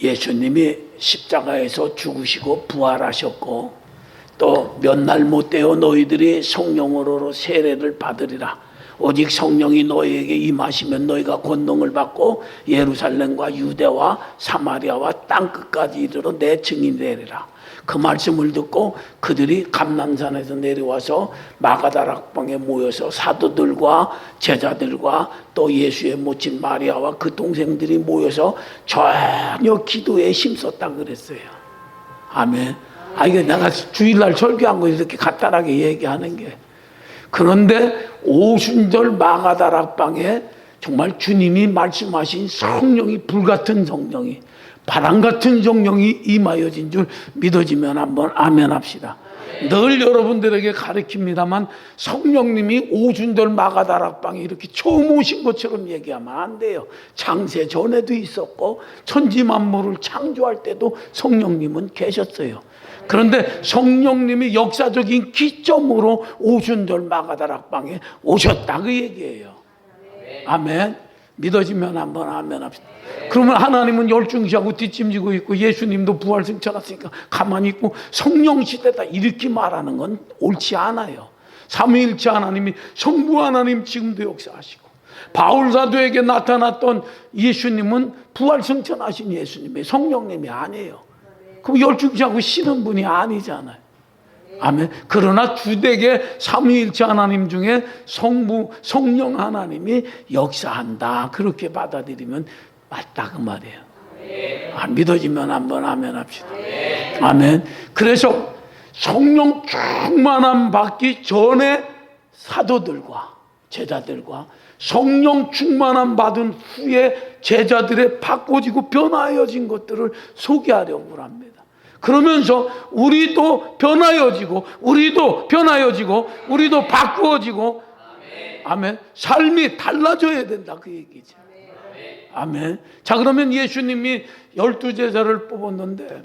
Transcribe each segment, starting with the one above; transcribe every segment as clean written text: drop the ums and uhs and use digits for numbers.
예수님이 십자가에서 죽으시고 부활하셨고 또 몇 날 못 되어 너희들이 성령으로 세례를 받으리라. 오직 성령이 너희에게 임하시면 너희가 권능을 받고 예루살렘과 유대와 사마리아와 땅끝까지 이르러 내 증인이 되리라. 그 말씀을 듣고 그들이 감람산에서 내려와서 마가다락방에 모여서 사도들과 제자들과 또 예수의 모친 마리아와 그 동생들이 모여서 전혀 기도에 힘썼다 그랬어요. 아멘. 이게 내가 주일날 설교한 거 이렇게 간단하게 얘기하는 게. 그런데 오순절 마가다락방에 정말 주님이 말씀하신 성령이, 불같은 성령이, 바람같은 성령이 임하여진 줄 믿어지면 한번 아멘 합시다. 늘 여러분들에게 가르칩니다만 성령님이 오순절 마가다락방에 이렇게 처음 오신 것처럼 얘기하면 안 돼요. 창세 전에도 있었고 천지만물을 창조할 때도 성령님은 계셨어요. 그런데 성령님이 역사적인 기점으로 오순절 마가다락방에 오셨다 그 얘기예요. 아멘. 믿어지면 한번 아멘 합시다. 그러면 하나님은 열중시하고 뒷짐지고 있고 예수님도 부활 승천하시니까 가만히 있고 성령 시대다 이렇게 말하는 건 옳지 않아요. 삼위일체 하나님이 성부 하나님 지금도 역사하시고 바울 사도에게 나타났던 예수님은 부활 승천하신 예수님이 성령님이 아니에요. 그럼 열중시하고 쉬는 분이 아니잖아요. 아멘. 그러나 주되게 삼위일체 하나님 중에 성부, 성령 하나님이 역사한다. 그렇게 받아들이면 맞다 그 말이에요. 믿어지면 한번 아멘 합시다. 아멘. 그래서 성령 충만함 받기 전에 사도들과 제자들과 성령 충만함 받은 후에 제자들의 바꿔지고 변화해진 것들을 소개하려고 합니다. 그러면서 우리도 변화해지고 우리도 변화해지고 우리도 바꾸어지고 아멘. 삶이 달라져야 된다 그 얘기죠. 아멘. 자, 그러면 예수님이 12제자를 뽑았는데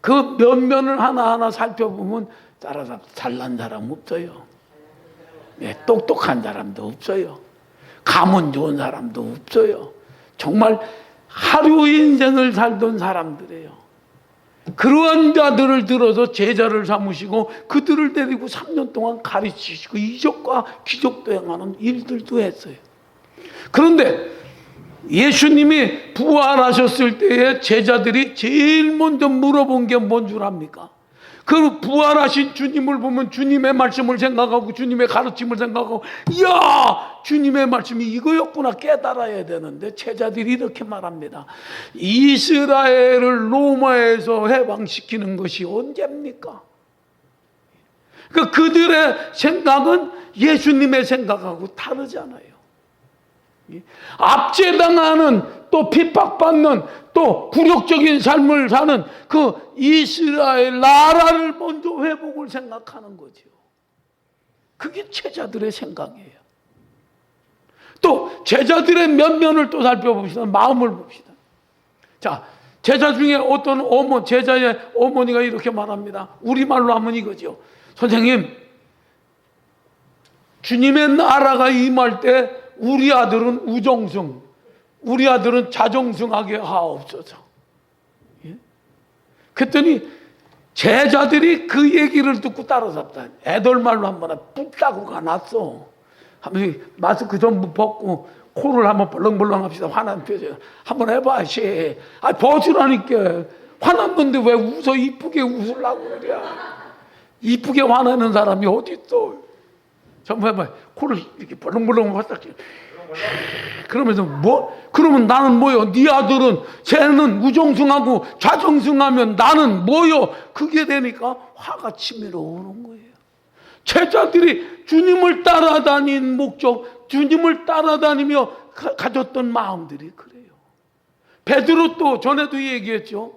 그 면면을 하나하나 살펴보면 따라서 잘난 사람 없어요. 똑똑한 사람도 없어요. 가문 좋은 사람도 없어요. 정말 하루 인생을 살던 사람들이에요. 그러한 자들을 들어서 제자를 삼으시고 그들을 데리고 3년 동안 가르치시고 이적과 기적도 행하는 일들도 했어요. 그런데 예수님이 부활하셨을 때에 제자들이 제일 먼저 물어본 게 뭔 줄 압니까? 그 부활하신 주님을 보면 주님의 말씀을 생각하고 주님의 가르침을 생각하고 이야 주님의 말씀이 이거였구나 깨달아야 되는데 제자들이 이렇게 말합니다. 이스라엘을 로마에서 해방시키는 것이 언제입니까? 그러니까 그들의 생각은 예수님의 생각하고 다르잖아요. 압제당하는 또 핍박받는 또 굴욕적인 삶을 사는 그 이스라엘 나라를 먼저 회복을 생각하는 거죠. 그게 제자들의 생각이에요. 또 제자들의 면면을 또 살펴봅시다. 마음을 봅시다. 자, 제자 중에 어떤 제자의 어머니가 이렇게 말합니다. 우리말로 하면 이거죠. 선생님, 주님의 나라가 임할 때 우리 아들은 우정승, 우리 아들은 자정승하게 하옵소서. 예? 그랬더니 제자들이 그 얘기를 듣고 따라잡다. 애들 말로 한번 붓다구가 났어. 한번 마스크 전부 벗고 코를 한번 벌렁벌렁 합시다. 화난 표정 한번 해봐. 벗으라니까. 화났는데 왜 웃어? 이쁘게 웃으려고 그래. 이쁘게 화나는 사람이 어디 있어? 전부 해봐. 코를 이렇게 벌렁벌렁 왔다. 그러면서 그러면 나는 뭐요? 네 아들은 쟤는 우정승하고 좌정승하면 나는 뭐요? 그게 되니까 화가 치밀어 오는 거예요. 제자들이 주님을 따라다닌 목적, 주님을 따라다니며 가졌던 마음들이 그래요. 베드로 또 전에도 얘기했죠.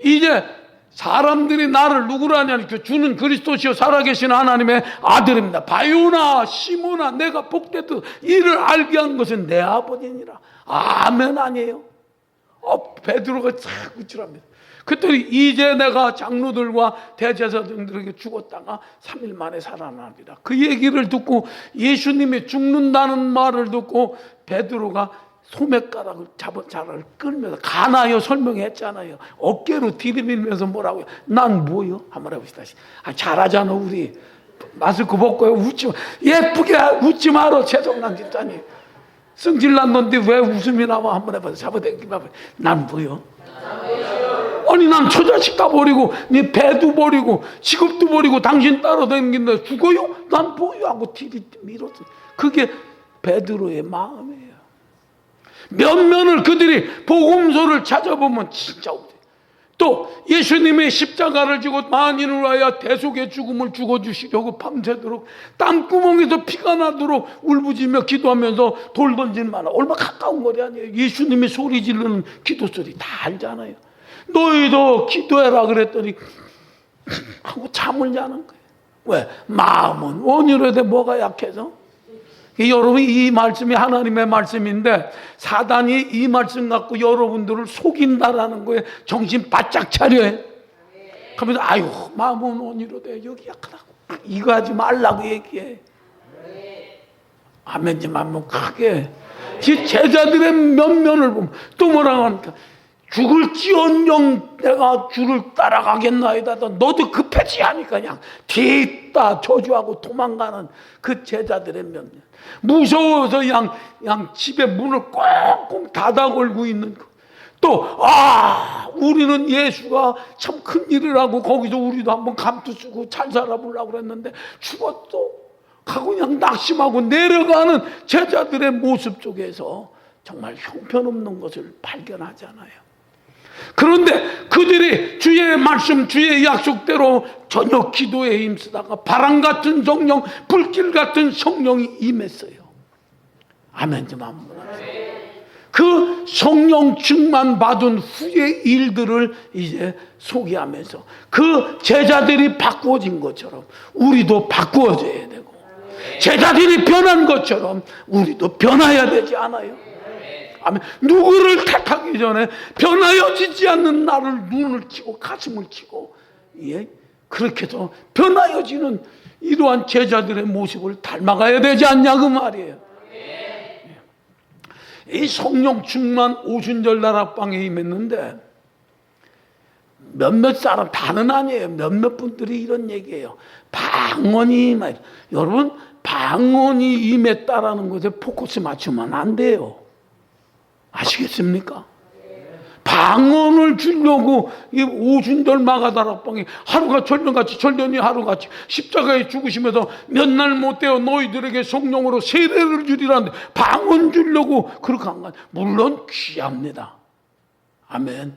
이제 사람들이 나를 누구라 하냐니까 주는 그리스도시요 살아계신 하나님의 아들입니다. 바요나 시몬아 내가 복되듯 이를 알게 한 것은 내 아버지니라. 아멘 아니에요? 베드로가 참 구칠합니다. 그랬더니 이제 내가 장로들과 대제사장들에게 죽었다가 3일 만에 살아납니다. 그 얘기를 듣고 예수님이 죽는다는 말을 듣고 베드로가 소매가락을 잡은 자를 끌면서 가나요 설명했잖아요. 어깨로 들이밀면서 뭐라고요? 난 뭐요? 한번 해봅시다. 잘하잖아 우리. 마스크 벗고요. 웃지 마. 예쁘게 웃지 마라. 최정남 집사님. 성질난 넌데 왜 웃음이 나와? 한번 해봐서 잡아당기면 난 뭐요? 아니 난 처자식 다 버리고 네 배도 버리고 직업도 버리고 당신 따라다니는데 죽어요? 난 뭐요? 하고 뒤를 밀었어. 그게 베드로의 마음이에요. 면면을 그들이 복음서를 찾아보면 진짜 없어요. 또 예수님의 십자가를 지고 만인을 위하여 대속의 죽음을 죽어주시려고 밤새도록 땀구멍에서 피가 나도록 울부짖며 기도하면서 돌 던지는 말 얼마나 가까운 거리 아니에요. 예수님이 소리 지르는 기도 소리 다 알잖아요. 너희도 기도해라 그랬더니 하고 잠을 자는 거예요. 왜? 마음은 원이로되 뭐가 약해서? 여러분 이 말씀이 하나님의 말씀인데 사단이 이 말씀 갖고 여러분들을 속인다라는 거에 정신 바짝 차려요. 그러면서 아유 마음은 원이로되 여기 약하다고 이거 하지 말라고 얘기해. 아멘 좀 한번 크게. 제자들의 면면을 보면 또 뭐라고 하니까 죽을지언정 내가 주를 따라가겠나이다. 너도 급해지 하니까 그냥 뒤따 저주하고 도망가는 그 제자들의 면면. 무서워서 그냥 집에 문을 꽁꽁 닫아 걸고 있는 거. 또 우리는 예수가 참 큰 일을 하고 거기서 우리도 한번 감투 쓰고 잘 살아보려고 그랬는데 죽었어 하고 그냥 낙심하고 내려가는 제자들의 모습 속에서 정말 형편없는 것을 발견하잖아요. 그런데 그들이 주의 말씀 주의 약속대로 저녁 기도에 힘쓰다가 바람 같은 성령 불길 같은 성령이 임했어요. 아멘 좀 한번 하세요. 그 성령 충만 받은 후의 일들을 이제 소개하면서 그 제자들이 바꾸어진 것처럼 우리도 바꾸어져야 되고 제자들이 변한 것처럼 우리도 변해야 되지 않아요? 아멘. 누구를 택하기 전에 변하여지지 않는 나를 눈을 치고 가슴을 치고 그렇게 해서 변하여지는 이러한 제자들의 모습을 닮아가야 되지 않냐 그 말이에요. 이 성령 충만 오순절 나락방에 임했는데 몇몇 사람 다는 아니에요. 몇몇 분들이 이런 얘기해요. 방언이 여러분 방언이 임했다라는 것에 포커스 맞추면 안 돼요. 아시겠습니까? 방언을 주려고 이 오순절 마가다락방이 하루가 절년같이 절년이 하루같이 십자가에 죽으시면서 몇 날 못되어 너희들에게 성령으로 세례를 주리라는데 방언 주려고 그렇게 한 거 물론 귀합니다. 아멘.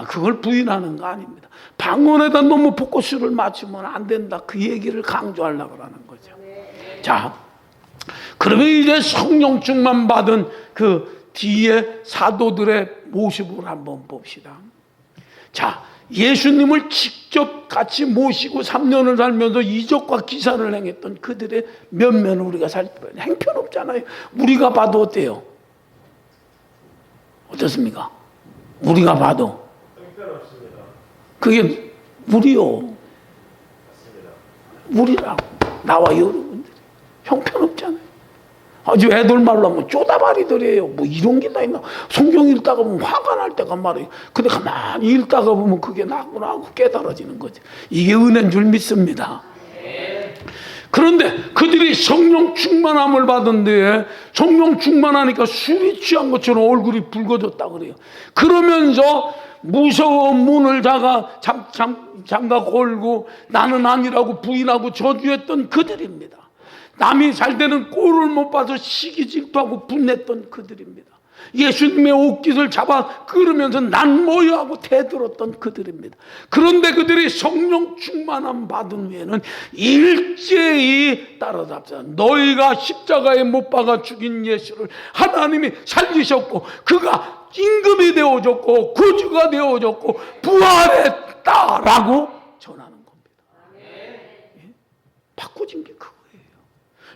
그걸 부인하는 거 아닙니다. 방언에다 너무 포커스를 맞추면 안 된다. 그 얘기를 강조하려고 하는 거죠. 자, 그러면 이제 성령 충만 받은 그 뒤에 사도들의 모습을 한번 봅시다. 자, 예수님을 직접 같이 모시고 3년을 살면서 이적과 기사를 행했던 그들의 면면을 우리가 살펴봐요. 행편없잖아요. 우리가 봐도 어때요? 어떻습니까? 우리가 봐도 형편없습니다. 그게 우리요. 우리라고 나와 여러분들 형편없잖아요. 아주 애들 말로 하면 쪼다바리들이에요. 뭐 이런 게 다 있나? 성경 읽다가 보면 화가 날 때가 말이에요. 근데 가만히 읽다가 보면 그게 나구나 하고 깨달아지는 거죠. 이게 은혜인 줄 믿습니다. 그런데 그들이 성령 충만함을 받은 데에 성령 충만하니까 술이 취한 것처럼 얼굴이 붉어졌다 그래요. 그러면서 무서워 문을 잠가 걸고 나는 아니라고 부인하고 저주했던 그들입니다. 남이 잘 되는 꼴을 못 봐서 시기 질투하고 분냈던 그들입니다. 예수님의 옷깃을 잡아 끌으면서 난 뭐야 하고 대들었던 그들입니다. 그런데 그들이 성령 충만함 받은 후에는 일제히 따라잡자. 너희가 십자가에 못 박아 죽인 예수를 하나님이 살리셨고 그가 임금이 되어졌고 구주가 되어졌고 부활했다라고 전하는 겁니다. 바꿔진 게 그거예요.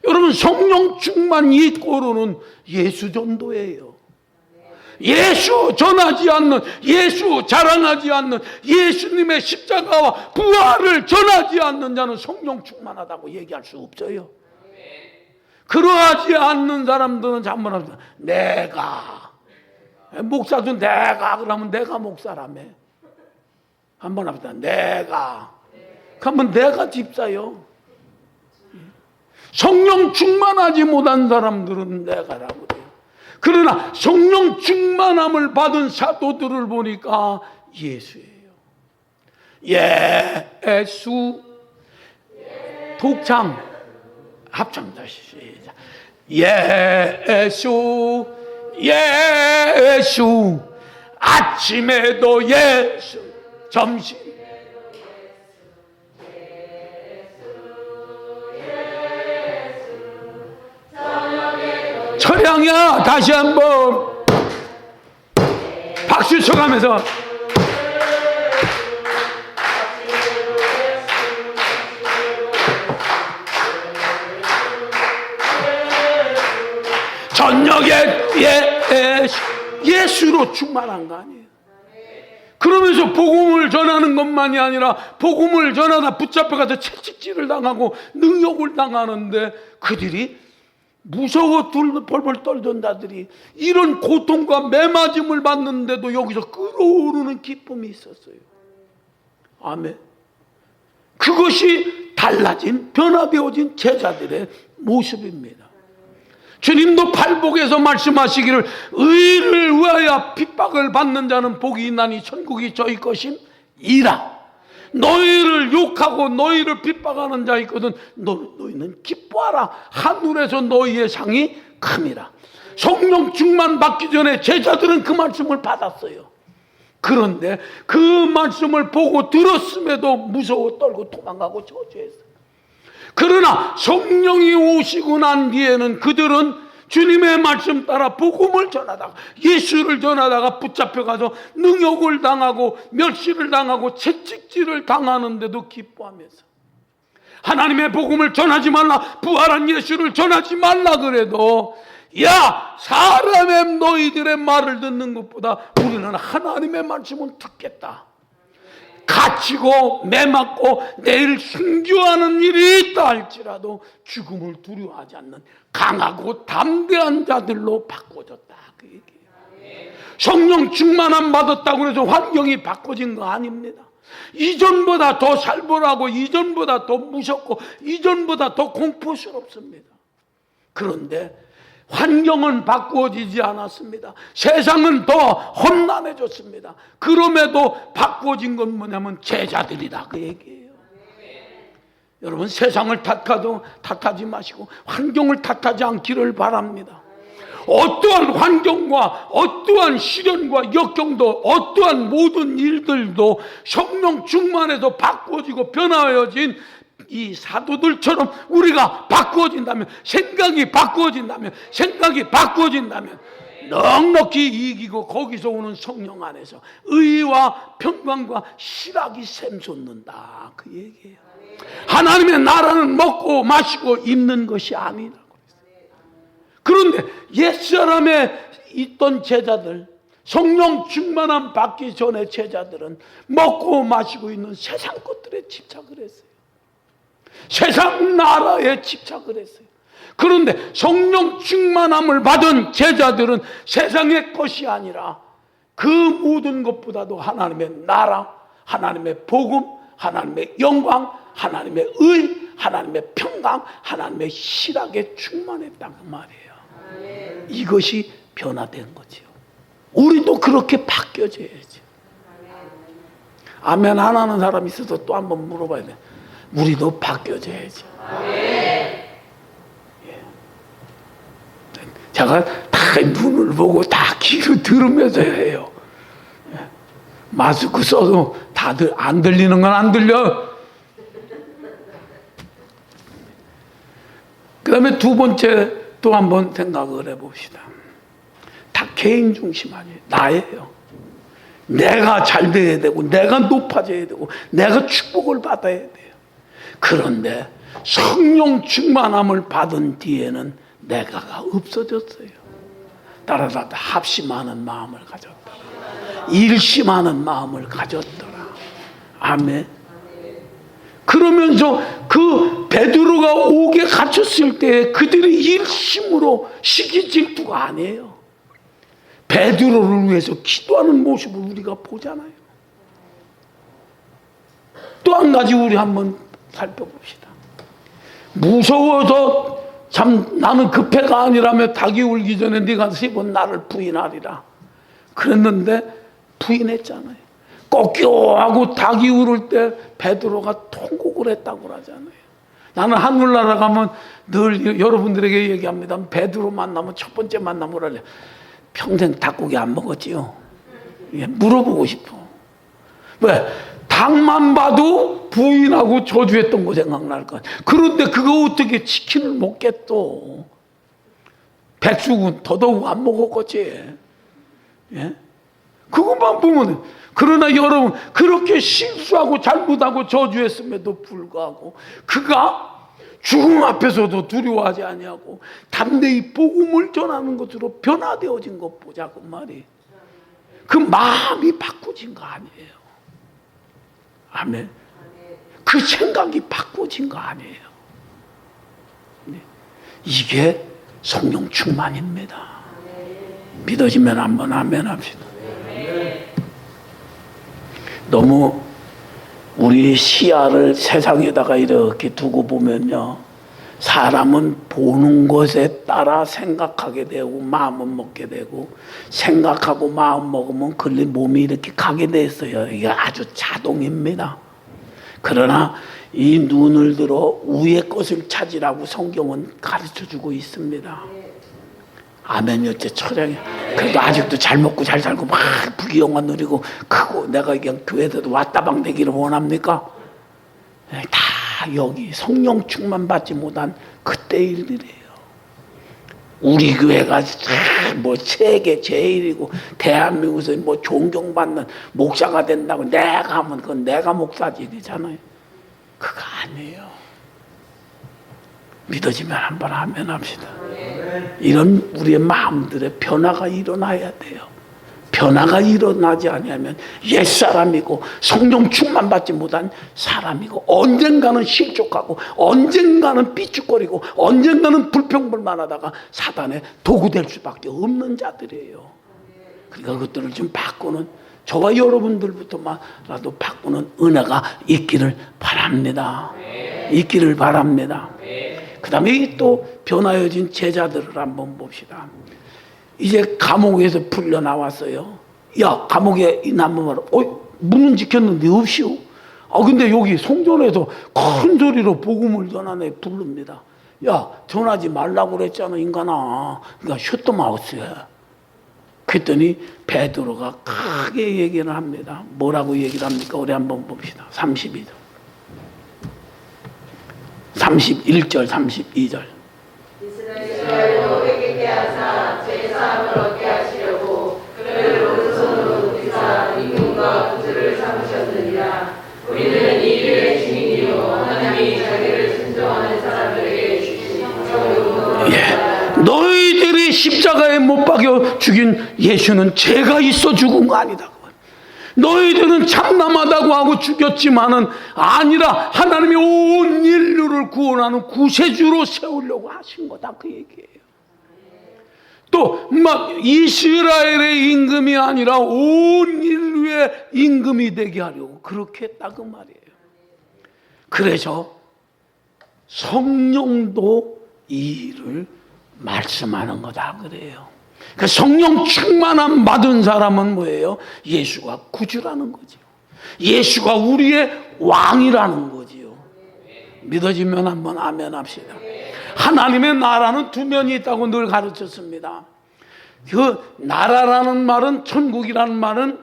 여러분 성령 충만 이 꼴로는 예수 전도예요. 예수 전하지 않는, 예수 자랑하지 않는, 예수님의 십자가와 부활을 전하지 않는 자는 성령 충만하다고 얘기할 수 없어요. 그러하지 않는 사람들은 잘못합니다. 내가 목사도 내가 그러면 내가 목사라며. 한번 합니다. 내가 그러면 내가 집사요. 성령 충만하지 못한 사람들은 내가라고 그래요. 그러나 성령 충만함을 받은 사도들을 보니까 예수예요. 예수. 독창 합창자 시작. 예수 예수 아침에도 예수 점심 철양이야. 다시 한번 박수 쳐가면서 저녁에 예수로 충만한 거 아니에요. 그러면서 복음을 전하는 것만이 아니라 복음을 전하다 붙잡혀가서 채찍질을 당하고 능욕을 당하는데 그들이 무서워 벌벌 떨던 자들이 이런 고통과 매맞음을 받는데도 여기서 끓어오르는 기쁨이 있었어요. 아멘. 그것이 달라진 변화되어진 제자들의 모습입니다. 주님도 팔복에서 말씀하시기를 의를 위하여 핍박을 받는 자는 복이 있나니 천국이 저희 것임이라. 너희를 욕하고 너희를 핍박하는 자 있거든 너희는 기뻐하라. 하늘에서 너희의 상이 큼이라. 성령 충만 받기 전에 제자들은 그 말씀을 받았어요. 그런데 그 말씀을 보고 들었음에도 무서워 떨고 도망가고 저주했어요. 그러나 성령이 오시고 난 뒤에는 그들은 주님의 말씀 따라 복음을 전하다가 예수를 전하다가 붙잡혀가서 능욕을 당하고 멸시를 당하고 채찍질을 당하는데도 기뻐하면서 하나님의 복음을 전하지 말라, 부활한 예수를 전하지 말라 그래도 야 사람의 너희들의 말을 듣는 것보다 우리는 하나님의 말씀을 듣겠다. 갇히고 매맞고 내일 순교하는 일이 있다 할지라도 죽음을 두려워하지 않는 강하고 담대한 자들로 바꿔졌다 그 얘기예요. 성령 충만함 받았다고 해서 환경이 바꿔진 거 아닙니다. 이전보다 더 살벌하고 이전보다 더 무섭고 이전보다 더 공포스럽습니다. 그런데 환경은 바꾸어지지 않았습니다. 세상은 더 험난해졌습니다. 그럼에도 바꾸어진 건 뭐냐면 제자들이다 그 얘기예요. 여러분 세상을 탓하지 마시고 환경을 탓하지 않기를 바랍니다. 어떠한 환경과 어떠한 시련과 역경도 어떠한 모든 일들도 성령 충만해서 바꾸어지고 변화해진 이 사도들처럼 우리가 바꾸어진다면 생각이 바꾸어진다면 넉넉히 이기고 거기서 오는 성령 안에서 의와 평강과 실학이 샘솟는다 그 얘기예요. 하나님의 나라는 먹고 마시고 입는 것이 아니라고 그랬어요. 그런데 옛사람에 있던 제자들 성령 충만함 받기 전에 제자들은 먹고 마시고 있는 세상 것들에 집착을 했어요. 세상 나라에 집착을 했어요. 그런데 성령 충만함을 받은 제자들은 세상의 것이 아니라 그 모든 것보다도 하나님의 나라, 하나님의 복음, 하나님의 영광, 하나님의 의, 하나님의 평강, 하나님의 실학에 충만했다는 말이에요. 이것이 변화된 거죠. 우리도 그렇게 바뀌어져야죠. 아멘 안 하는 사람 있어서 또 한번 물어봐야 돼. 우리도 바뀌어져야죠. 제가 다 눈을 보고 다 귀로 들으면서 해요. 마스크 써도 다들 안 들리는 건 안 들려. 그 다음에 두 번째 또 한번 생각을 해봅시다. 다 개인 중심 아니에요. 나예요. 내가 잘 돼야 되고 내가 높아져야 되고 내가 축복을 받아야 돼요. 그런데 성령 충만함을 받은 뒤에는 내가가 없어졌어요. 따라서 합심하는 마음을 가졌더라. 일심하는 마음을 가졌더라. 아멘. 그러면서 그 베드로가 옥에 갇혔을 때 그들이 일심으로 시기 질투가 아니에요. 베드로를 위해서 기도하는 모습을 우리가 보잖아요. 또 한 가지 우리 한번 살펴봅시다. 무서워서 참 나는 급해가 아니라며 닭이 울기 전에 네가 3번 나를 부인하리라 그랬는데 부인했잖아요. 꺾여하고 닭이 울을 때 베드로가 통곡을 했다고 그러잖아요. 나는 하늘나라 가면 늘 여러분들에게 얘기합니다. 베드로 만나면 첫 번째 만나면 할래. 평생 닭고기 안 먹었지요? 예, 물어보고 싶어. 왜? 닭만 봐도 부인하고 저주했던 거 생각날 것 같아. 그런데 그거 어떻게 치킨을 먹겠어? 백숙은 더더욱 안 먹었겠지. 예? 그것만 보면. 그러나 여러분, 그렇게 실수하고 잘못하고 저주했음에도 불구하고 그가 죽음 앞에서도 두려워하지 아니하고 담대히 복음을 전하는 것으로 변화되어진 것 보자 그 말이. 그 마음이 바꾸진 거 아니에요. 아멘. 그 생각이 바꾸진 거 아니에요. 이게 성령 충만입니다. 믿어지면 한번 아멘 합시다. 너무 우리 시야를 세상에다가 이렇게 두고 보면요, 사람은 보는 것에 따라 생각하게 되고 마음은 먹게 되고, 생각하고 마음 먹으면 그 몸이 이렇게 가게 됐어요. 이게 아주 자동입니다. 그러나 이 눈을 들어 위의 것을 찾으라고 성경은 가르쳐주고 있습니다. 아멘이었지 철량이. 그래도 아직도 잘 먹고 잘 살고 막 부귀영화 누리고 크고 내가 그냥 교회에도 왔다방 되기를 원합니까? 다 여기 성령 충만 받지 못한 그때 일들이에요. 우리 교회가 뭐 세계 제일이고 대한민국에서 뭐 존경받는 목사가 된다고 내가 하면 그건 내가 목사지 되잖아요. 그거 아니에요. 믿어지면 한번 아멘 합시다. 이런 우리의 마음들의 변화가 일어나야 돼요. 변화가 일어나지 않으면 옛사람이고 성령 충만 받지 못한 사람이고 언젠가는 실족하고 언젠가는 삐죽거리고 언젠가는 불평불만하다가 사단의 도구 될 수밖에 없는 자들이에요. 그러니까 그것들을 좀 바꾸는, 저와 여러분들부터만라도 바꾸는 은혜가 있기를 바랍니다. 있기를 바랍니다. 그 다음에 또 변화해진 제자들을 한번 봅시다. 이제 감옥에서 풀려 나왔어요. 야, 감옥에 있나면 말아. 문은 지켰는데 없이요. 근데 여기 성전에서 큰 소리로 복음을 전하네 부릅니다. 야, 전하지 말라고 그랬잖아, 인간아. 그러니까 셔터마우스야. 그랬더니 베드로가 크게 얘기를 합니다. 뭐라고 얘기를 합니까? 우리 한번 봅시다. 32절. 31절, 32절. 이스라엘로 회개케 하사 죄사함을 얻게 하시려고 그를 오른손으로 드사 임금과 구주를 삼으셨느니라. 우리는 이들의 증인이요 하나님이 자기를 순종하는 사람들에게 주신 정의로. 너희들이 십자가에 못 박여 죽인 예수는 죄가 있어 죽은 거 아니다. 너희들은 참남하다고 하고 죽였지만은 아니라 하나님이 온 인류를 구원하는 구세주로 세우려고 하신 거다 그 얘기예요. 또 막 이스라엘의 임금이 아니라 온 인류의 임금이 되게 하려고 그렇게 했다 그 말이에요. 그래서 성령도 이 일을 말씀하는 거다 그래요. 그러니까 성령 충만함 받은 사람은 뭐예요? 예수가 구주라는 거죠. 예수가 우리의 왕이라는 거지요. 믿어지면 한번 아멘 합시다. 하나님의 나라는 두 면이 있다고 늘 가르쳤습니다. 그 나라라는 말은, 천국이라는 말은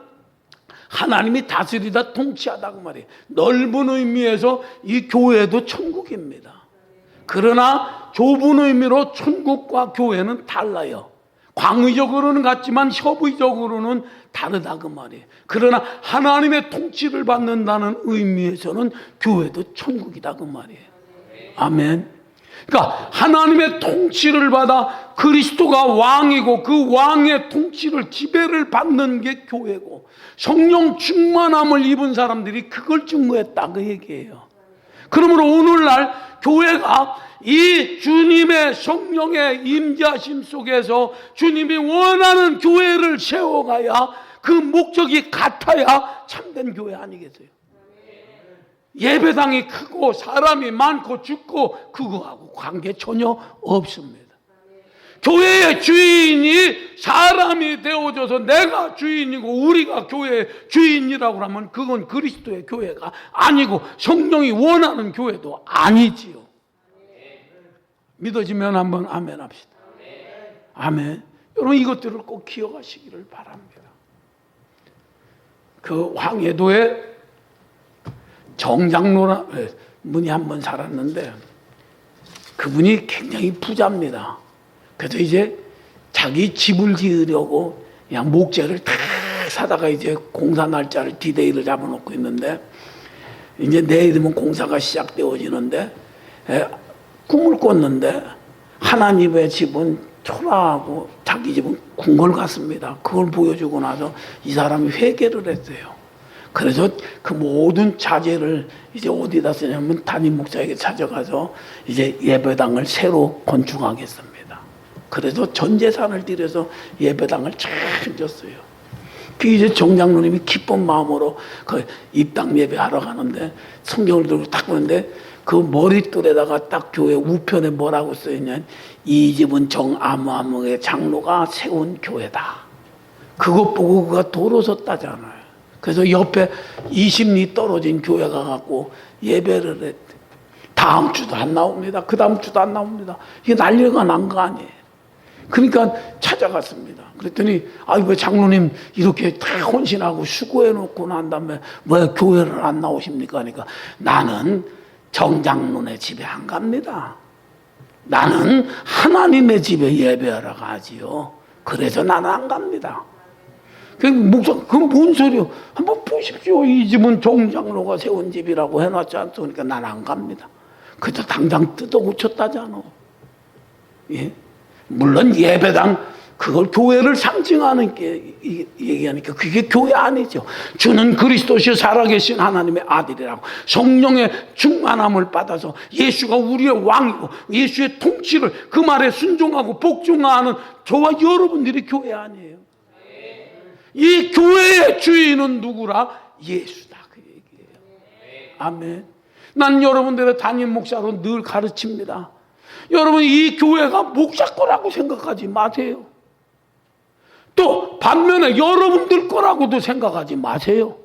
하나님이 다스리다 통치하다 그 말이에요. 넓은 의미에서 이 교회도 천국입니다. 그러나 좁은 의미로 천국과 교회는 달라요. 광의적으로는 같지만 협의적으로는 다르다 그 말이에요. 그러나 하나님의 통치를 받는다는 의미에서는 교회도 천국이다 그 말이에요. 아멘. 그러니까 하나님의 통치를 받아 그리스도가 왕이고 그 왕의 통치를 지배를 받는 게 교회고 성령 충만함을 입은 사람들이 그걸 증거했다 그 얘기예요. 그러므로 오늘날 교회가 이 주님의 성령의 임재하심 속에서 주님이 원하는 교회를 세워가야 그 목적이 같아야 참된 교회 아니겠어요? 예배당이 크고 사람이 많고 죽고 그거하고 관계 전혀 없습니다. 교회의 주인이 사람이 되어줘서 내가 주인이고 우리가 교회의 주인이라고 하면 그건 그리스도의 교회가 아니고 성령이 원하는 교회도 아니지요. 믿어지면 한번 아멘 합시다. 아멘. 여러분 이것들을 꼭 기억하시기를 바랍니다. 그 황해도에 정장로라 분이 한 번 살았는데 그분이 굉장히 부자입니다. 그래서 이제 자기 집을 지으려고 그냥 목재를 다 사다가 이제 공사 날짜를 디데이를 잡아놓고 있는데 이제 내일이면 공사가 시작되어지는데 꿈을 꿨는데 하나님의 집은 초라하고 자기 집은 궁궐 같습니다. 그걸 보여주고 나서 이 사람이 회개를 했어요. 그래서 그 모든 자재를 이제 어디다 쓰냐면 담임 목사에게 찾아가서 이제 예배당을 새로 건축하겠습니다. 그래서 전 재산을 들여서 예배당을 잘 졌어요. 그 이제 정장로님이 기쁜 마음으로 그 입당 예배하러 가는데 성경을 들고 딱 보는데 그 머릿돌에다가 딱 교회 우편에 뭐라고 써있냐, 이 집은 정아무아무의 장로가 세운 교회다. 그것 보고 그가 도로 섰다잖아요. 그래서 옆에 20리 떨어진 교회 가갖고 예배를 했대. 다음 주도 안 나옵니다. 그 다음 주도 안 나옵니다. 이게 난리가 난 거 아니에요. 그러니까 찾아갔습니다. 그랬더니 왜 장로님 이렇게 다 헌신하고 수고해놓고 난 다음에 왜 교회를 안 나오십니까? 그러니까 나는 정장로네 집에 안 갑니다. 나는 하나님의 집에 예배하러 가지요. 그래서 나는 안 갑니다. 목사, 그건 뭔 소리요? 한번 보십시오. 이 집은 정장로가 세운 집이라고 해놨지 않습니까? 난 안 갑니다. 그래서 당장 뜯어 고쳤다잖아. 예? 물론 예배당, 그걸 교회를 상징하는 게 얘기하니까 그게 교회 아니죠. 주는 그리스도시 살아계신 하나님의 아들이라고 성령의 충만함을 받아서 예수가 우리의 왕이고 예수의 통치를 그 말에 순종하고 복종하는 저와 여러분들이 교회 아니에요. 이 교회의 주인은 누구라? 예수다, 그 얘기예요. 아멘. 난 여러분들의 담임 목사로 늘 가르칩니다. 여러분 이 교회가 목사 거라고 생각하지 마세요. 또 반면에 여러분들 거라고도 생각하지 마세요.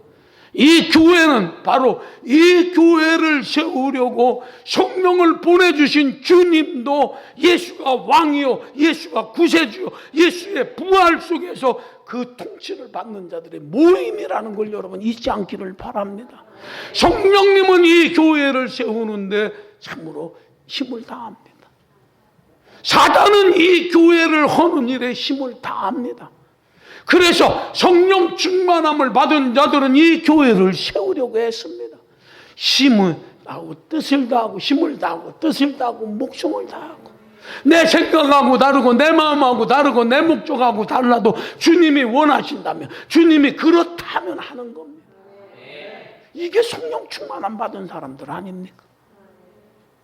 이 교회는 바로 이 교회를 세우려고 성령을 보내주신 주님도 예수가 왕이요, 예수가 구세주요, 예수의 부활 속에서 그 통치를 받는 자들의 모임이라는 걸 여러분 잊지 않기를 바랍니다. 성령님은 이 교회를 세우는데 참으로 힘을 다합니다. 사단은 이 교회를 하는 일에 힘을 다합니다. 그래서 성령 충만함을 받은 자들은 이 교회를 세우려고 했습니다. 힘을 다하고 뜻을 다하고 힘을 다하고 뜻을 다하고 목숨을 다하고 내 생각하고 다르고 내 마음하고 다르고 내 목적하고 달라도 주님이 원하신다면 주님이 그렇다면 하는 겁니다. 이게 성령 충만함 받은 사람들 아닙니까?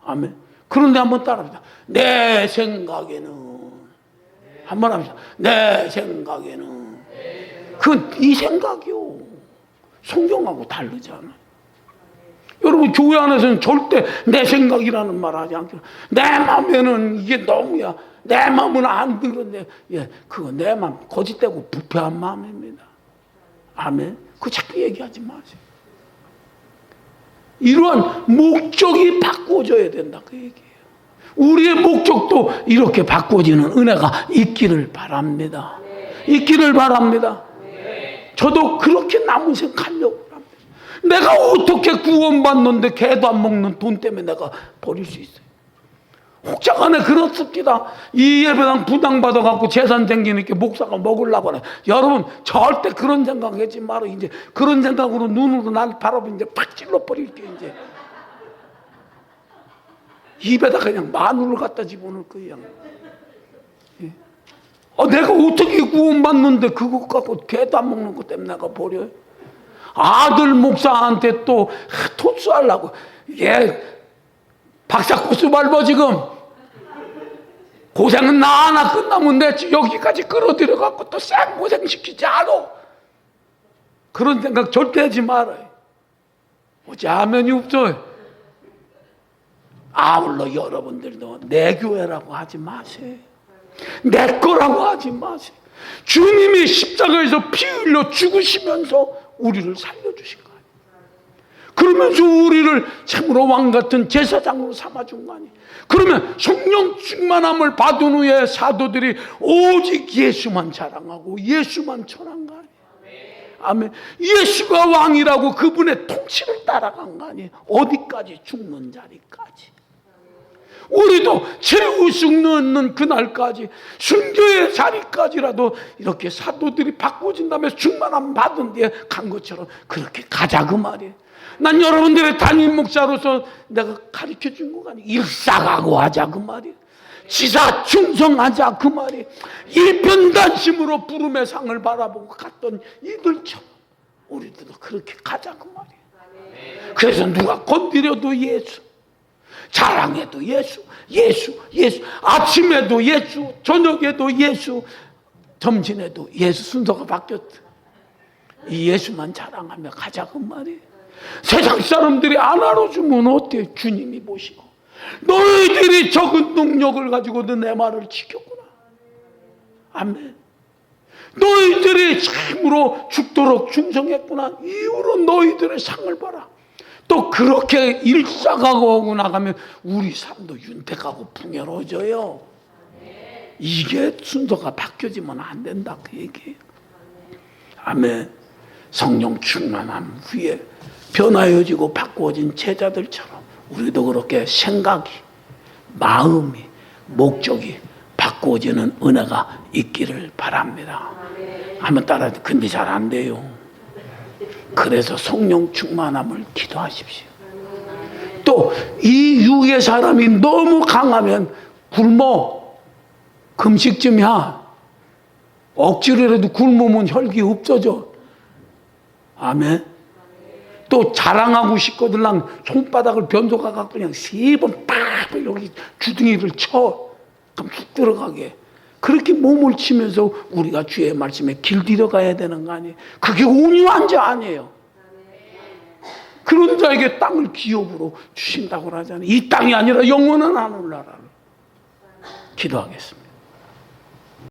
아멘. 그런데 한번 따라합시다. 내 생각에는 한번 합시다. 내 생각에는 그건 이 생각이요. 성경하고 다르잖아요. 여러분 교회 안에서는 절대 내 생각이라는 말 하지 않고 내 마음에는 이게 너무야. 내 마음은 안 들었네. 예, 그거 내 마음 거짓되고 부패한 마음입니다. 아멘. 그거 자꾸 얘기하지 마세요. 이러한 목적이 바꿔져야 된다 그 얘기예요. 우리의 목적도 이렇게 바꿔지는 은혜가 있기를 바랍니다. 있기를 바랍니다. 저도 그렇게 남은 생각하려고 합니다. 내가 어떻게 구원받는데 개도 안 먹는 돈 때문에 내가 버릴 수 있어요? 혹자간에 그렇습니다. 이 예배당 부당받아갖고 재산 생기니까 목사가 먹으려고 하네. 여러분 절대 그런 생각하지 마라. 이제 그런 생각으로 눈으로 날 바라보면 이제 팍 찔러버릴게. 이제 입에다 그냥 마늘을 갖다 집어넣을 거예요. 예. 내가 어떻게 구원받는데 그것 갖고 개도 안 먹는 것 때문에 내가 버려요? 아들 목사한테 또 토스하려고. 얘 박사 코스 밟아 지금. 고생은 나 하나 끝나면 됐지. 여기까지 끌어들여갖고 또 쌩 고생시키지 않아. 그런 생각 절대 하지 말아요. 자면이 없어요. 아울러 여러분들도 내 교회라고 하지 마세요. 내 거라고 하지 마세요. 주님이 십자가에서 피 흘려 죽으시면서 우리를 살려주신 거 아니에요. 그러면서 우리를 참으로 왕같은 제사장으로 삼아준 거 아니에요. 그러면 성령 충만함을 받은 후에 사도들이 오직 예수만 자랑하고 예수만 전한 거 아니에요. 아멘. 예수가 왕이라고 그분의 통치를 따라간 거 아니에요. 어디까지? 죽는 자리까지. 우리도 최우승 넣는 그날까지, 순교의 자리까지라도 이렇게 사도들이 바꿔진 다음에 충만함 받은 뒤에 간 것처럼 그렇게 가자 그 말이에요. 난 여러분들의 담임 목사로서 내가 가르쳐 준 거가 아니에요. 일사가고 하자 그 말이에요. 지사 충성하자 그 말이에요. 일편단심으로 부름의 상을 바라보고 갔던 이들처럼 우리들도 그렇게 가자 그 말이에요. 그래서 누가 건드려도 예수, 자랑해도 예수, 예수, 예수. 아침에도 예수, 저녁에도 예수, 점심에도 예수. 순서가 바뀌었다. 이 예수만 자랑하며 가자 그 말이에요. 세상 사람들이 안 알아주면 어때? 주님이 보시고 너희들이 적은 능력을 가지고도 내 말을 지켰구나. 아멘. 너희들이 참으로 죽도록 충성했구나. 이후로 너희들의 상을 봐라. 또 그렇게 일사가고 나가면 우리 삶도 윤택하고 풍요로워져요. 이게 순서가 바뀌어지면 안 된다 그 얘기예요. 아멘. 성령 충만함 후에 변화여지고 바꾸어진 제자들처럼 우리도 그렇게 생각이, 마음이, 목적이 바꾸어지는 은혜가 있기를 바랍니다. 한번 따라. 근데 잘 안 돼요. 그래서 성령 충만함을 기도하십시오. 또 이 육의 사람이 너무 강하면 굶어. 금식 좀 해. 억지로라도 굶으면 혈기 없어져. 아멘. 또 자랑하고 싶거든 손바닥을 변조가 갖고 그냥 3번 팍 여기 주둥이를 쳐. 그럼 쑥 들어가게. 그렇게 몸을 치면서 우리가 주의 말씀에 길들여 가야 되는 거 아니에요. 그게 온유한 자 아니에요. 그런 자에게 땅을 기업으로 주신다고 하잖아요. 이 땅이 아니라 영원한 하늘나라를. 기도하겠습니다.